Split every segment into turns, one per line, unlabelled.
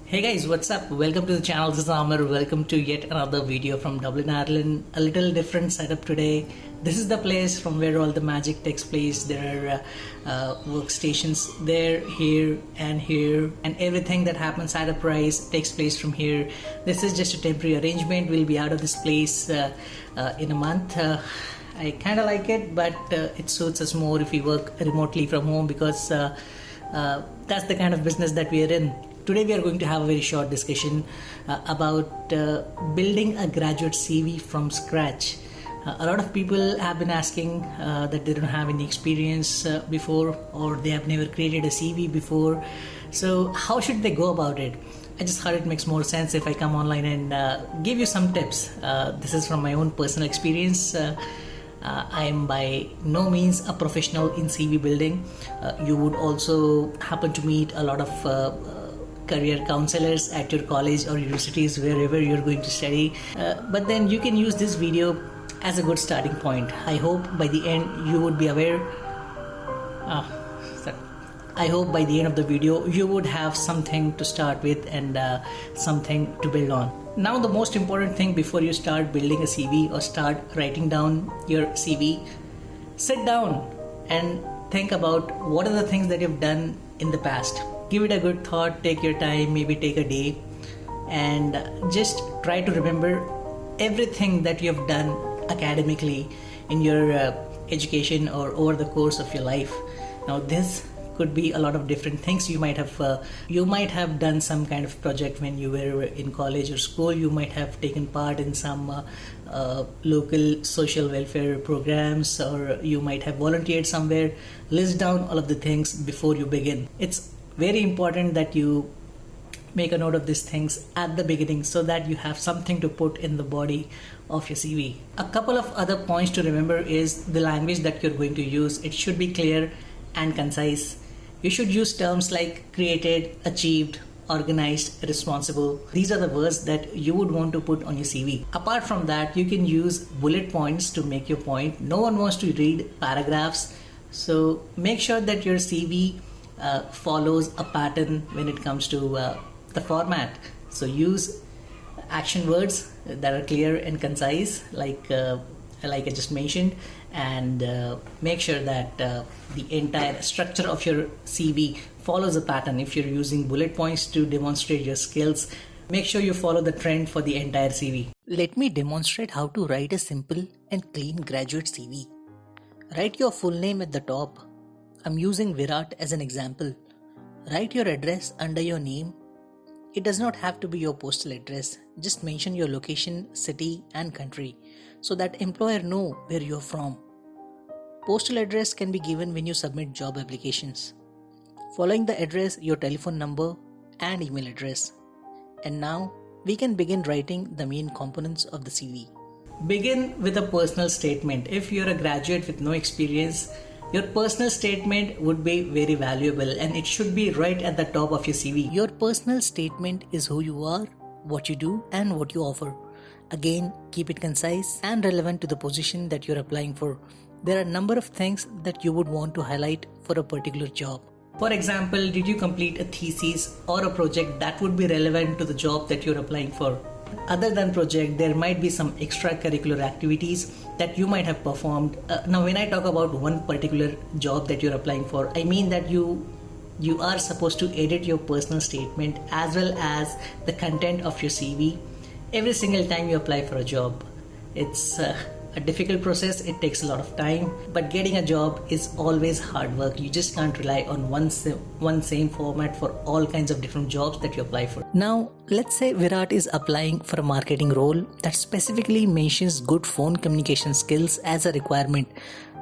Hey guys, what's up? Welcome to the channel. This is Amar. Welcome to yet another video from Dublin, Ireland. A little different setup today. This is the place from where all the magic takes place. There are workstations there, here, and everything that happens at a price takes place from here. This is just a temporary arrangement. We'll be out of this place in a month. I kind of like it, but it suits us more if we work remotely from home because that's the kind of business that we are in. Today we are going to have a very short discussion about building a graduate CV from scratch. A lot of people have been asking that they don't have any experience before, or they have never created a CV before. So how should they go about it? I just thought it makes more sense if I come online and give you some tips. This is from my own personal experience. I am by no means a professional in CV building. You would also happen to meet a lot of career counselors at your college or universities, wherever you're going to study, but then you can use this video as a good starting point. I hope by the end you would be aware I hope by the end of the video you would have something to start with and something to build on. Now the most important thing before you start building a CV or start writing down your CV, sit down and think about what are the things that you've done in the past. Give it a good thought, take your time, maybe take a day, and just try to remember everything that you have done academically in your education or over the course of your life. Now this could be a lot of different things. You might have done some kind of project when you were in college or school. You might have taken part in some local social welfare programs, or you might have volunteered somewhere. List down all of the things before you begin. It's very important that you make a note of these things at the beginning so that you have something to put in the body of your CV. A couple of other points to remember is the language that you're going to use. It should be clear and concise. You should use terms like created, achieved, organized, responsible. These are the words that you would want to put on your CV. Apart from that, you can use bullet points to make your point. No one wants to read paragraphs, so make sure that your CV follows a pattern when it comes to the format. So use action words that are clear and concise, like I just mentioned, and make sure that the entire structure of your CV follows a pattern. If you're using bullet points to demonstrate your skills, make sure you follow the trend for the entire CV. Let me demonstrate how to write a simple and clean graduate CV. Write your full name at the top. I'm using Virat as an example. Write your address under your name. It does not have to be your postal address. Just mention your location, city and country so that employer know where you're from. Postal address can be given when you submit job applications. Following the address, your telephone number and email address. And now we can begin writing the main components of the CV. Begin with a personal statement. If you're a graduate with no experience, your personal statement would be very valuable and it should be right at the top of your CV. Your personal statement is who you are, what you do and what you offer. Again, keep it concise and relevant to the position that you're applying for. There are a number of things that you would want to highlight for a particular job. For example, did you complete a thesis or a project that would be relevant to the job that you're applying for? Other than project, there might be some extracurricular activities that you might have performed. Now when I talk about one particular job that you're applying for, I mean that you are supposed to edit your personal statement as well as the content of your CV every single time you apply for a job. It's a difficult process, it takes a lot of time, but getting a job is always hard work. You just can't rely on one same format for all kinds of different jobs that you apply for. Now, let's say Virat is applying for a marketing role that specifically mentions good phone communication skills as a requirement.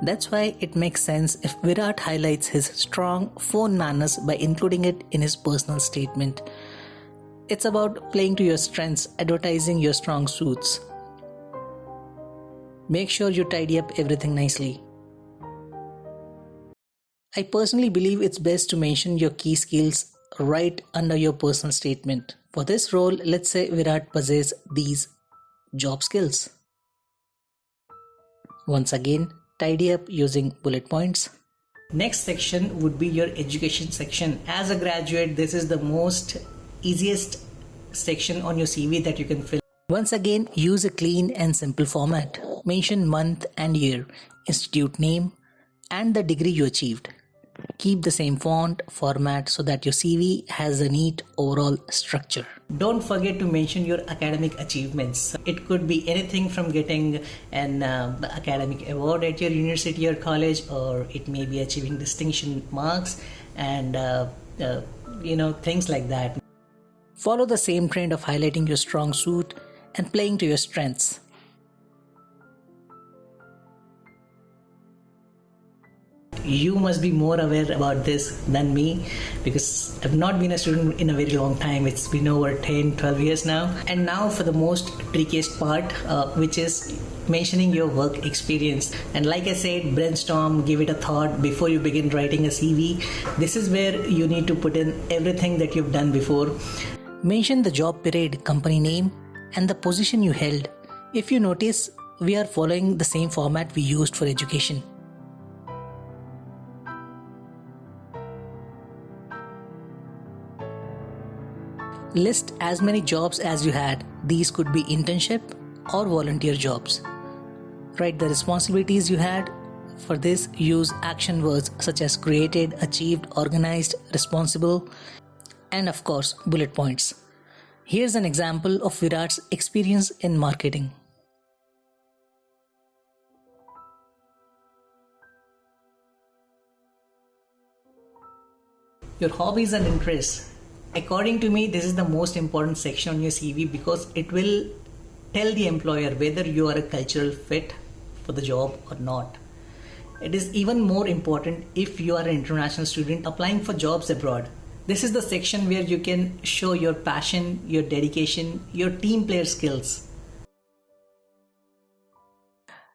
That's why it makes sense if Virat highlights his strong phone manners by including it in his personal statement. It's about playing to your strengths, advertising your strong suits. Make sure you tidy up everything nicely. I personally believe it's best to mention your key skills right under your personal statement. For this role, let's say Virat possesses these job skills. Once again, tidy up using bullet points. Next section would be your education section. As a graduate, this is the most easiest section on your CV that you can fill. Once again, use a clean and simple format. Mention month and year, institute name, and the degree you achieved. Keep the same font format so that your CV has a neat overall structure. Don't forget to mention your academic achievements. It could be anything from getting an academic award at your university or college, or it may be achieving distinction marks and things like that. Follow the same trend of highlighting your strong suit and playing to your strengths. You must be more aware about this than me, because I've not been a student in a very long time. It's been over 10-12 years now. And now for the most trickiest part, which is mentioning your work experience. And like I said, brainstorm, give it a thought before you begin writing a CV. This is where you need to put in everything that you've done before. Mention the job period, company name, and the position you held. If you notice, we are following the same format we used for education. List as many jobs as you had. These could be internship or volunteer jobs. Write the responsibilities you had. For this, use action words such as created, achieved, organized, responsible, and of course, bullet points. Here's an example of Virat's experience in marketing. Your hobbies and interests. According to me, this is the most important section on your CV, because it will tell the employer whether you are a cultural fit for the job or not. It is even more important if you are an international student applying for jobs abroad. This is the section where you can show your passion, your dedication, your team player skills.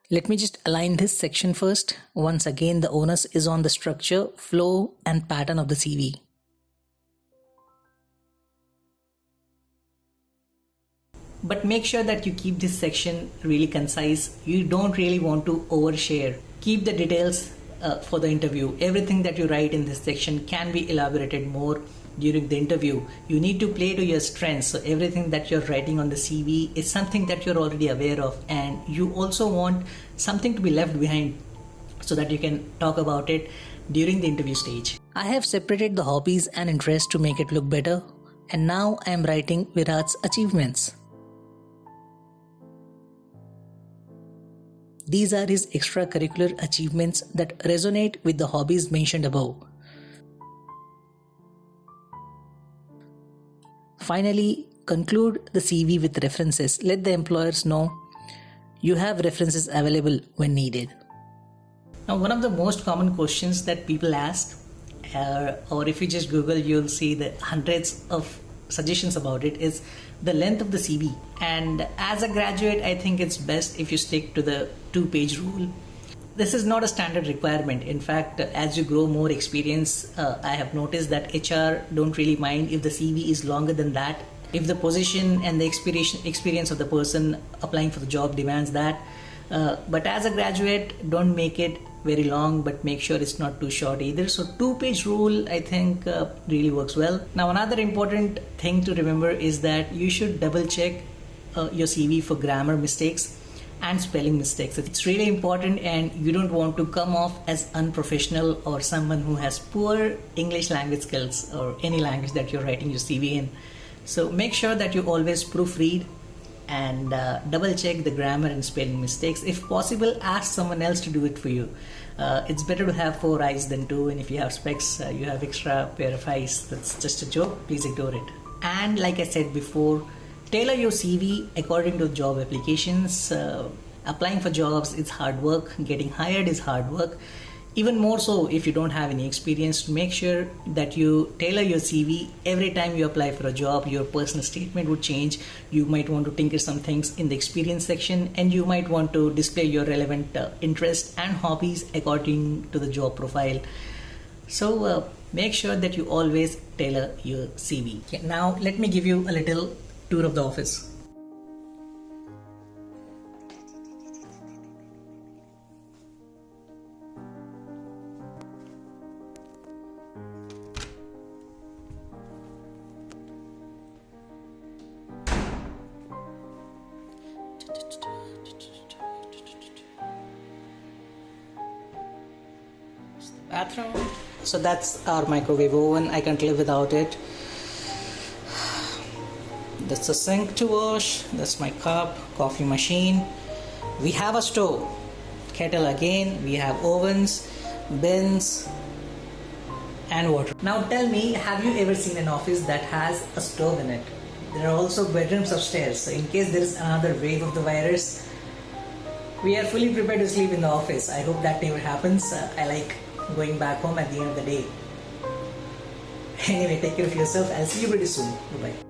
Let me just align this section first. Once again, the onus is on the structure, flow, and pattern of the CV. But make sure that you keep this section really concise. You don't really want to overshare. Keep the details for the interview. Everything that you write in this section can be elaborated more during the interview. You need to play to your strengths. So everything that you're writing on the CV is something that you're already aware of, and you also want something to be left behind so that you can talk about it during the interview stage. I have separated the hobbies and interests to make it look better, and now I am writing Virat's achievements. These are his extracurricular achievements that resonate with the hobbies mentioned above. Finally, conclude the CV with references. Let the employers know you have references available when needed. Now, one of the most common questions that people ask, or if you just Google, you'll see the hundreds of suggestions about it, is the length of the CV. And as a graduate, I think it's best if you stick to the 2-page rule. This is not a standard requirement. In fact, as you grow more experience, I have noticed that HR don't really mind if the CV is longer than that, if the position and the experience of the person applying for the job demands that. But as a graduate, don't make it very long, but make sure it's not too short either. So 2-page rule, I think, really works well. Now, another important thing to remember is that you should double check your CV for grammar mistakes and spelling mistakes. It's really important, and you don't want to come off as unprofessional or someone who has poor English language skills or any language that you're writing your CV in. So make sure that you always proofread and double check the grammar and spelling mistakes. If possible, ask someone else to do it for you. It's better to have 4 eyes than 2, and if you have specs, you have extra pair of eyes. That's just a joke. Please ignore it. And like I said before, tailor your CV according to job applications. Applying for jobs is hard work. Getting hired is hard work. Even more so if you don't have any experience. Make sure that you tailor your CV every time you apply for a job. Your personal statement would change. You might want to tinker some things in the experience section, and you might want to display your relevant interests and hobbies according to the job profile. So make sure that you always tailor your CV. Okay, now let me give you a little tour of the office. bathroom. So that's our microwave oven. I can't live without it. That's a sink to wash. That's my cup, coffee machine. We have a stove, kettle again. We have ovens, bins, and water. Now tell me, have you ever seen an office that has a stove in it? There are also bedrooms upstairs, so in case there is another wave of the virus, we are fully prepared to sleep in the office. I hope that never happens. I like going back home at the end of the day. Anyway, take care of yourself. I'll see you pretty soon. Bye-bye.